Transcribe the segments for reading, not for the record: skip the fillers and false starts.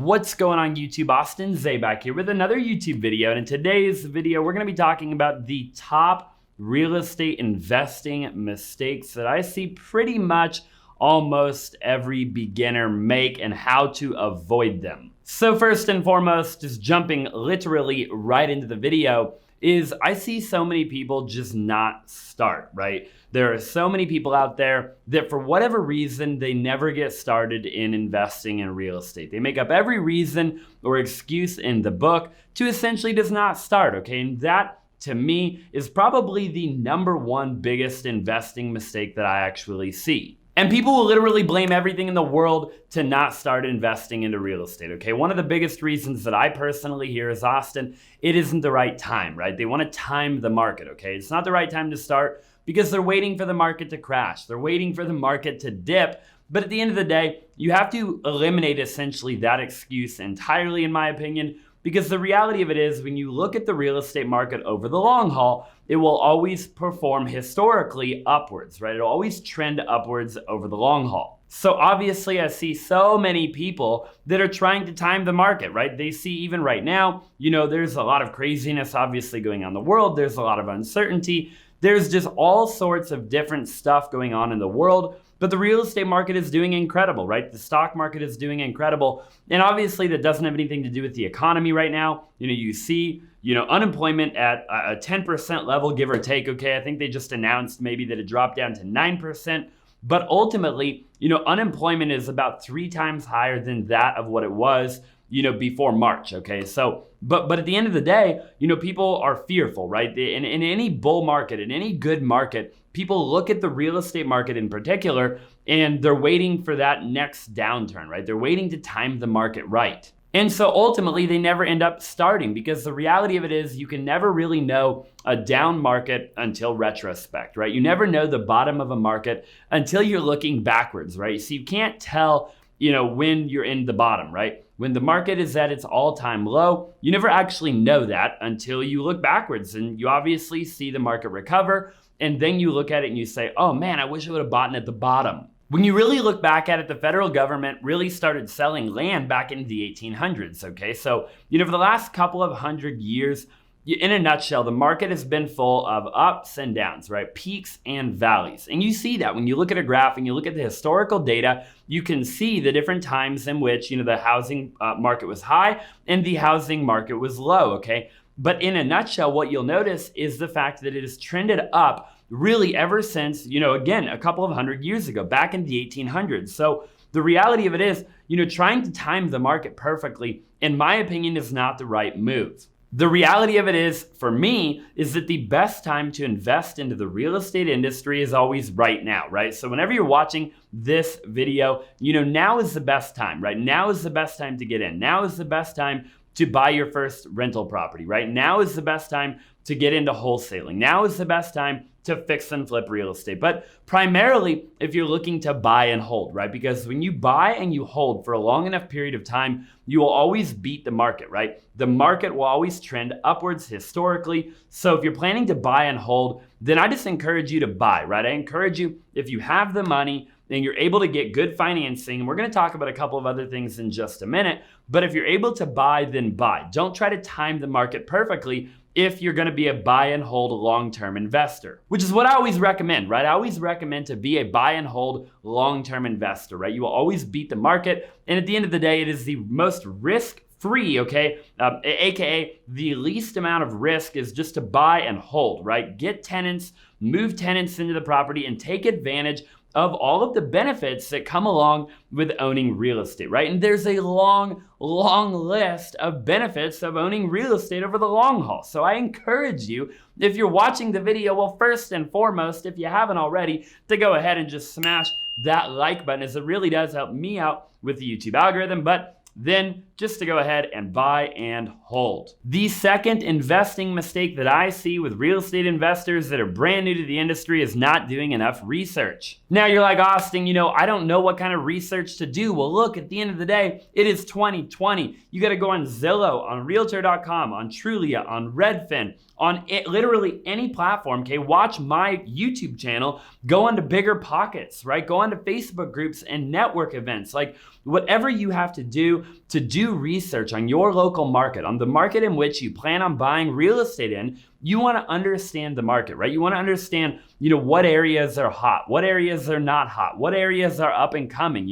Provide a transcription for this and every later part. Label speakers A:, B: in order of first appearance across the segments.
A: What's going on YouTube? Austin Zay back here with another YouTube video. And in today's video, we're going to be talking about the top real estate investing mistakes that I see pretty much almost every beginner make and how to avoid them. So first and foremost, just jumping literally right into the video, is I see so many people just not start, right? There are so many people out there that for whatever reason, they never get started in investing in real estate. They make up every reason or excuse in the book to essentially just not start, okay? And that, to me, is probably the number one biggest investing mistake that I actually see. And people will literally blame everything in the world to not start investing into real estate, okay? One of the biggest reasons that I personally hear is, Austin, it isn't the right time, right? They want to time the market, okay? It's not the right time to start because they're waiting for the market to crash. They're waiting for the market to dip. But at the end of the day, you have to eliminate essentially that excuse entirely, in my opinion, because the reality of it is when you look at the real estate market over the long haul, it will always perform historically upwards, right? It'll always trend upwards over the long haul. So obviously I see so many people that are trying to time the market, right? They see even right now, there's a lot of craziness obviously going on in the world. There's a lot of uncertainty. There's just all sorts of different stuff going on in the world. But the real estate market is doing incredible, right? The stock market is doing incredible. And obviously that doesn't have anything to do with the economy right now. You see, unemployment at a 10% level, give or take, okay? I think they just announced maybe that it dropped down to 9%. But ultimately, unemployment is about 3 times higher than that of what it was, before March, okay? So, but at the end of the day, people are fearful, right? In any bull market, in any good market, people look at the real estate market in particular, and they're waiting for that next downturn, right? They're waiting to time the market right. And so ultimately, they never end up starting because the reality of it is you can never really know a down market until retrospect, right? You never know the bottom of a market until you're looking backwards, right? So you can't tell, when you're in the bottom, right? When the market is at its all-time low, you never actually know that until you look backwards and you obviously see the market recover. And then you look at it and you say, oh man, I wish I would have bought at the bottom. When you really look back at it, the federal government really started selling land back in the 1800s, okay? So, for the last couple of hundred years, in a nutshell, the market has been full of ups and downs, right? Peaks and valleys. And you see that when you look at a graph and you look at the historical data, you can see the different times in which, the housing market was high and the housing market was low, okay? But in a nutshell, what you'll notice is the fact that it has trended up really ever since, again, a couple of hundred years ago, back in the 1800s. So the reality of it is, trying to time the market perfectly, in my opinion, is not the right move. The reality of it is, for me, is that the best time to invest into the real estate industry is always right now, right? So whenever you're watching this video, now is the best time, right? Now is the best time to get in. Now is the best time to buy your first rental property, right? Now is the best time to get into wholesaling. Now is the best time to fix and flip real estate. But primarily, if you're looking to buy and hold, right? Because when you buy and you hold for a long enough period of time, you will always beat the market, right? The market will always trend upwards historically. So if you're planning to buy and hold, then I just encourage you to buy, right? I encourage you, if you have the money, and you're able to get good financing, and we're gonna talk about a couple of other things in just a minute, but if you're able to buy, then buy. Don't try to time the market perfectly if you're gonna be a buy and hold long-term investor, which is what I always recommend, right? I always recommend to be a buy and hold long-term investor, right? You will always beat the market, and at the end of the day, it is the most risk-free, okay? AKA the least amount of risk is just to buy and hold, right? Get tenants, move tenants into the property, and take advantage of all of the benefits that come along with owning real estate, right? And there's a long list of benefits of owning real estate over the long haul. So I encourage you, if you're watching the video, well, first and foremost, if you haven't already, to go ahead and just smash that like button, as it really does help me out with the YouTube algorithm. But then just to go ahead and buy and hold. The second investing mistake that I see with real estate investors that are brand new to the industry is not doing enough research. Now you're like, Austin, I don't know what kind of research to do. Well, look, at the end of the day, it is 2020. You got to go on Zillow, on Realtor.com, on Trulia, on Redfin, on literally any platform, okay? Watch my YouTube channel, go onto Bigger Pockets, right? Go onto Facebook groups and network events, like whatever you have to do to do research on your local market, on the market in which you plan on buying real estate in. You want to understand the market, right? You want to understand, what areas are hot, what areas are not hot, what areas are up and coming.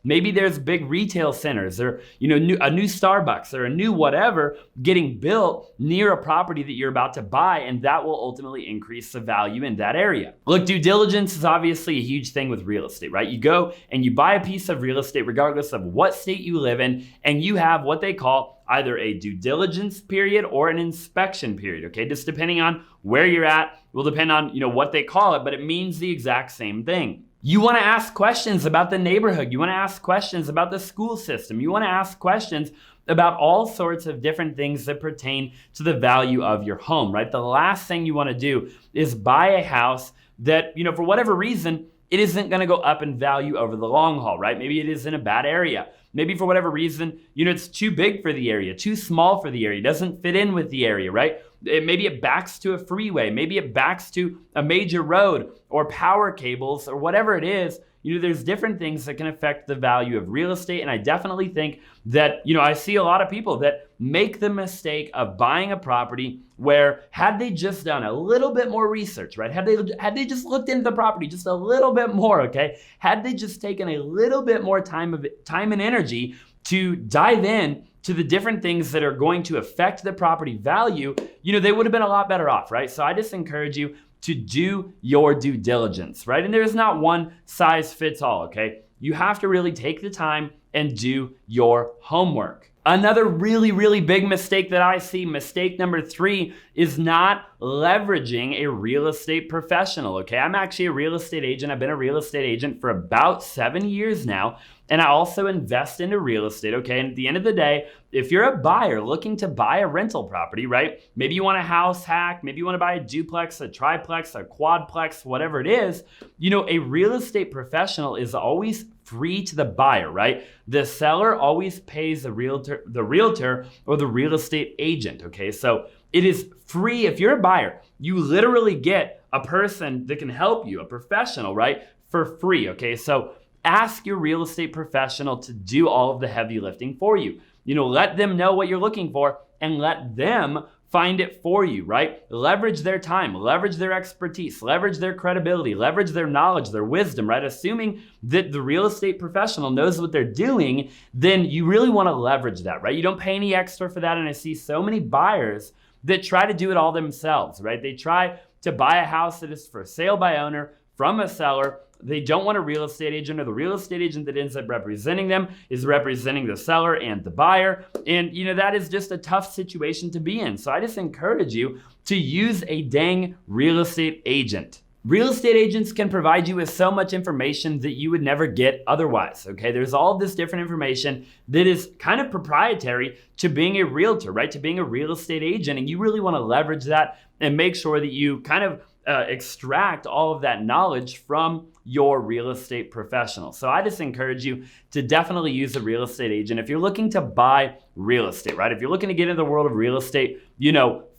A: Maybe there's big retail centers or, a new Starbucks or a new whatever getting built near a property that you're about to buy, and that will ultimately increase the value in that area. Look, due diligence is obviously a huge thing with real estate, right? You go and you buy a piece of real estate regardless of what state you live in, and you have what they call either a due diligence period or an inspection period, okay? Just depending on where you're at, will depend on, what they call it, but it means the exact same thing. You want to ask questions about the neighborhood. You want to ask questions about the school system. You want to ask questions about all sorts of different things that pertain to the value of your home, right? The last thing you want to do is buy a house that, for whatever reason, it isn't going to go up in value over the long haul, right? Maybe it is in a bad area. Maybe for whatever reason, it's too big for the area, too small for the area, doesn't fit in with the area, right? Maybe it backs to a freeway. Maybe it backs to a major road or power cables or whatever it is. There's different things that can affect the value of real estate. And I definitely think that, I see a lot of people that make the mistake of buying a property where had they just done a little bit more research, right? Had they just looked into the property just a little bit more, okay? Had they just taken a little bit more time and energy to dive in to the different things that are going to affect the property value, they would have been a lot better off, right? So I just encourage you to do your due diligence, right? And there's not one size fits all, okay? You have to really take the time and do your homework. Another really, really big mistake that I see, mistake number 3, is not leveraging a real estate professional, okay? I'm actually a real estate agent. I've been a real estate agent for about 7 years now, and I also invest into real estate, okay? And at the end of the day, if you're a buyer looking to buy a rental property, right? Maybe you want a house hack, maybe you want to buy a duplex, a triplex, a quadplex, whatever it is, a real estate professional is always free to the buyer, right? The seller always pays the realtor or the real estate agent, okay? So it is free. If you're a buyer, you literally get a person that can help you, a professional, right? For free, okay? So ask your real estate professional to do all of the heavy lifting for you. Let them know what you're looking for and let them find it for you, right? Leverage their time, leverage their expertise, leverage their credibility, leverage their knowledge, their wisdom, right? Assuming that the real estate professional knows what they're doing, then you really want to leverage that, right? You don't pay any extra for that. And I see so many buyers that try to do it all themselves, right? They try to buy a house that is for sale by owner from a seller. They don't want a real estate agent, or the real estate agent that ends up representing them is representing the seller and the buyer. And, that is just a tough situation to be in. So I just encourage you to use a dang real estate agent. Real estate agents can provide you with so much information that you would never get otherwise, okay? There's all this different information that is kind of proprietary to being a realtor, right? To being a real estate agent. And you really want to leverage that and make sure that you kind of extract all of that knowledge from your real estate professional. So I just encourage you to definitely use a real estate agent. If you're looking to buy real estate, right? If you're looking to get into the world of real estate,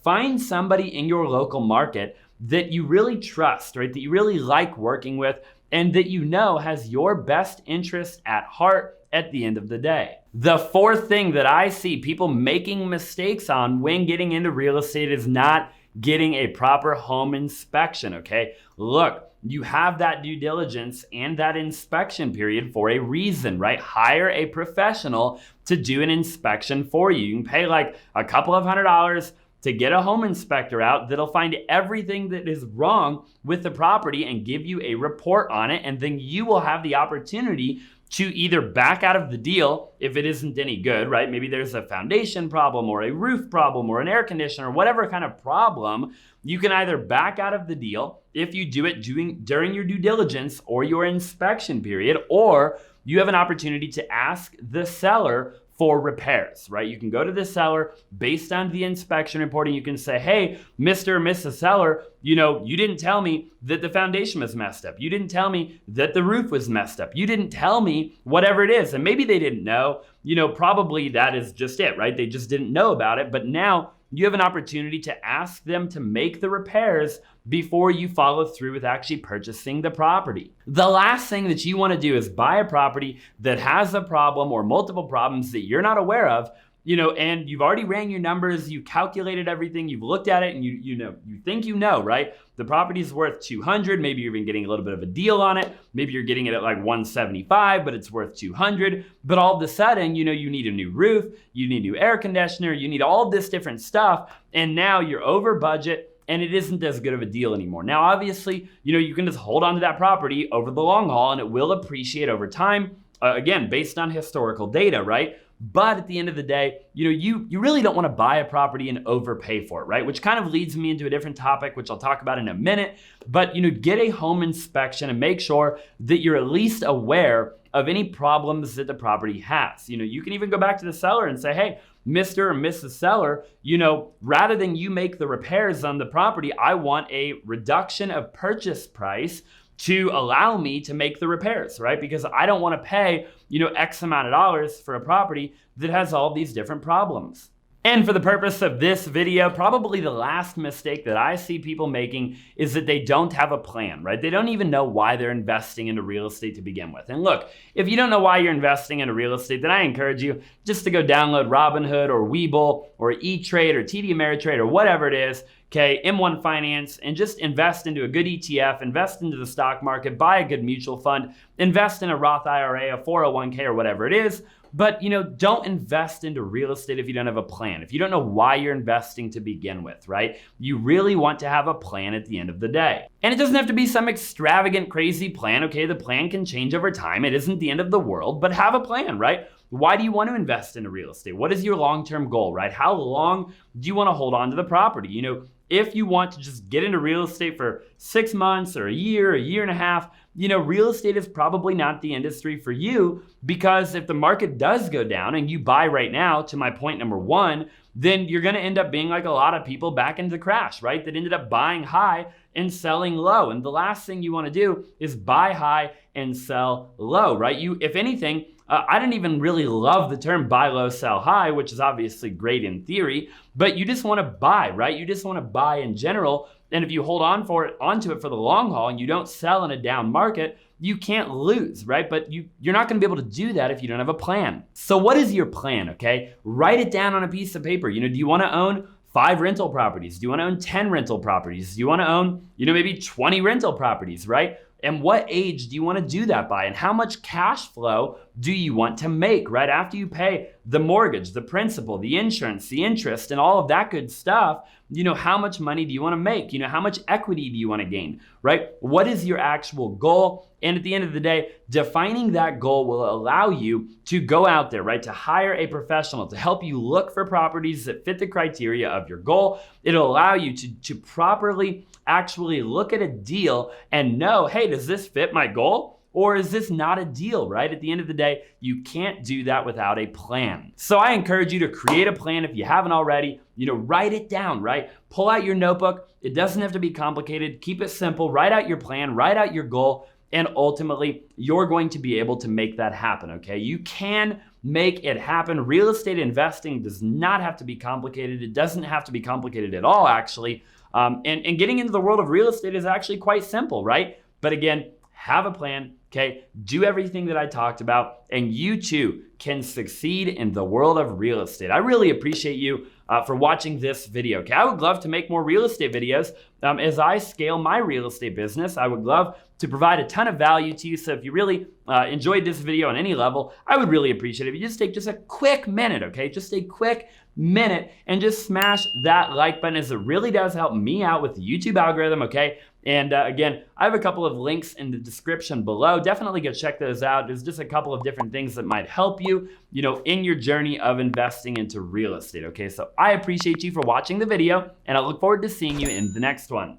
A: find somebody in your local market that you really trust, right? That you really like working with and that has your best interest at heart at the end of the day. The fourth thing that I see people making mistakes on when getting into real estate is not getting a proper home inspection, okay? Look, you have that due diligence and that inspection period for a reason, right? Hire a professional to do an inspection for you. You can pay like a couple of $100s to get a home inspector out that'll find everything that is wrong with the property and give you a report on it. And then you will have the opportunity to either back out of the deal if it isn't any good, right? Maybe there's a foundation problem or a roof problem or an air conditioner, whatever kind of problem. You can either back out of the deal if you do it during your due diligence or your inspection period, or you have an opportunity to ask the seller for repairs, right? You can go to the seller based on the inspection report and you can say, hey, Mr. or Mrs. Seller, you didn't tell me that the foundation was messed up. You didn't tell me that the roof was messed up. You didn't tell me whatever it is. And maybe they didn't know, probably that is just it, right? They just didn't know about it. But now you have an opportunity to ask them to make the repairs before you follow through with actually purchasing the property. The last thing that you want to do is buy a property that has a problem or multiple problems that you're not aware of, and you've already ran your numbers, you calculated everything, you've looked at it, and you think right? The property's worth 200, maybe you're even getting a little bit of a deal on it, maybe you're getting it at like 175, but it's worth 200, but all of a sudden, you need a new roof, you need new air conditioner, you need all this different stuff, and now you're over budget, and it isn't as good of a deal anymore. Now, obviously, you can just hold on to that property over the long haul, and it will appreciate over time, again, based on historical data, right? But at the end of the day, you really don't want to buy a property and overpay for it, right? Which kind of leads me into a different topic, which I'll talk about in a minute. But, get a home inspection and make sure that you're at least aware of any problems that the property has. You can even go back to the seller and say, hey, Mr. or Mrs. Seller, rather than you make the repairs on the property, I want a reduction of purchase price to allow me to make the repairs, right? Because I don't want to pay, X amount of dollars for a property that has all these different problems. And for the purpose of this video, probably the last mistake that I see people making is that they don't have a plan, right? They don't even know why they're investing into real estate to begin with. And look, if you don't know why you're investing into real estate, then I encourage you just to go download Robinhood or Webull or E-Trade or TD Ameritrade or whatever it is, okay, M1 Finance, and just invest into a good ETF, invest into the stock market, buy a good mutual fund, invest in a Roth IRA, a 401k, or whatever it is. But, don't invest into real estate if you don't have a plan, if you don't know why you're investing to begin with, right? You really want to have a plan at the end of the day. And it doesn't have to be some extravagant, crazy plan, okay? The plan can change over time. It isn't the end of the world, but have a plan, right? Why do you want to invest into real estate? What is your long-term goal, right? How long do you want to hold on to the property? If you want to just get into real estate for 6 months or a year and a half, real estate is probably not the industry for you, because if the market does go down and you buy right now, to my point number one, then you're going to end up being like a lot of people back into the crash, right? That ended up buying high and selling low. And the last thing you want to do is buy high and sell low, right? If anything, I don't even really love the term buy low, sell high, which is obviously great in theory, but you just want to buy, right? You just want to buy in general. And if you hold onto it for the long haul and you don't sell in a down market, you can't lose, right? But you're not going to be able to do that if you don't have a plan. So what is your plan, okay? Write it down on a piece of paper. Do you want to own 5 rental properties? Do you want to own 10 rental properties? Do you want to own, maybe 20 rental properties, right? And what age do you want to do that by? And how much cash flow do you want to make right after you pay the mortgage, the principal, the insurance, the interest, and all of that good stuff? How much money do you want to make? How much equity do you want to gain, right? What is your actual goal? And at the end of the day, defining that goal will allow you to go out there, right? To hire a professional to help you look for properties that fit the criteria of your goal. It'll allow you to properly actually look at a deal and know, hey, does this fit my goal? Or is this not a deal, right? At the end of the day, you can't do that without a plan. So I encourage you to create a plan if you haven't already. Write it down, right? Pull out your notebook. It doesn't have to be complicated. Keep it simple. Write out your plan, write out your goal, and ultimately, you're going to be able to make that happen, okay? You can make it happen. Real estate investing does not have to be complicated. It doesn't have to be complicated at all, actually. And getting into the world of real estate is actually quite simple, right? But again, have a plan, okay? Do everything that I talked about, and you too can succeed in the world of real estate. I really appreciate you for watching this video, okay? I would love to make more real estate videos as I scale my real estate business. I would love to provide a ton of value to you. So if you really enjoyed this video on any level, I would really appreciate it if you just take just a quick minute, okay? Just a quick minute and just smash that like button, as it really does help me out with the YouTube algorithm, okay? And again, I have a couple of links in the description below. Definitely go check those out. There's just a couple of different things that might help you, in your journey of investing into real estate, okay? So I appreciate you for watching the video, and I look forward to seeing you in the next one.